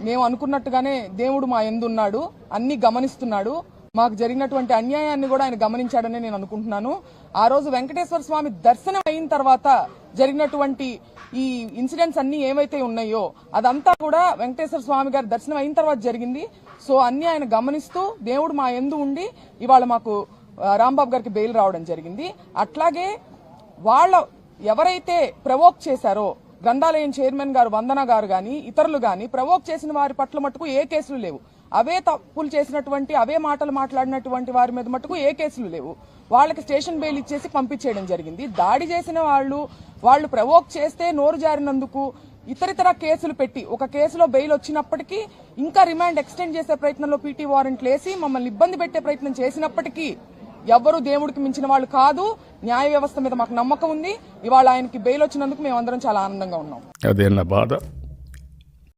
మేము అనుకున్నట్టుగానే దేవుడు మా యందున్నాడు, అన్ని గమనిస్తున్నాడు. మాకు జరిగినటువంటి అన్యాయాన్ని కూడా ఆయన గమనించాడని నేను అనుకుంటున్నాను. ఆ రోజు వెంకటేశ్వర స్వామి దర్శనం అయిన తర్వాత జరిగినటువంటి ఈ ఇన్సిడెంట్స్ అన్ని ఏవైతే ఉన్నాయో అదంతా కూడా వెంకటేశ్వర స్వామి గారి దర్శనం అయిన తర్వాత జరిగింది. సో అన్ని ఆయన గమనిస్తూ దేవుడు మా యందు ఉండి ఇవాళ మాకు రాంబాబు గారికి బెయిల్ రావడం జరిగింది. అట్లాగే వాళ్ళ ఎవరైతే ప్రవోక్ చేశారో గ్రంథాలయం చైర్మన్ గారు వందన గారు గాని ఇతరులు గాని ప్రవోక్ చేసిన వారి పట్ల మటుకు ఏ కేసులు లేవు. అవే తప్పులు చేసినటువంటి అవే మాటలు మాట్లాడినటువంటి వారి మీద మటుకు ఏ కేసులు లేవు. వాళ్ళకి స్టేషన్ బెయిల్ ఇచ్చేసి పంపించేయడం జరిగింది. దాడి చేసిన వాళ్ళు ప్రవోక్ చేస్తే నోరు జారినందుకు ఇతరితర కేసులు పెట్టి ఒక కేసులో బెయిల్ వచ్చినప్పటికీ ఇంకా రిమాండ్ ఎక్స్టెండ్ చేసే ప్రయత్నంలో పీటీ వారెంట్లు వేసి మమ్మల్ని ఇబ్బంది పెట్టే ప్రయత్నం చేసినప్పటికీ ఎవ్వరూ దేవుడికి మించిన వాళ్ళు కాదు. న్యాయ వ్యవస్థ మీద మాకు నమ్మకం ఉంది. ఇవాళ ఆయనకి బెయిల్ వచ్చినందుకు మేమందరం చాలా ఆనందంగా ఉన్నాం. అదే నా బాధ.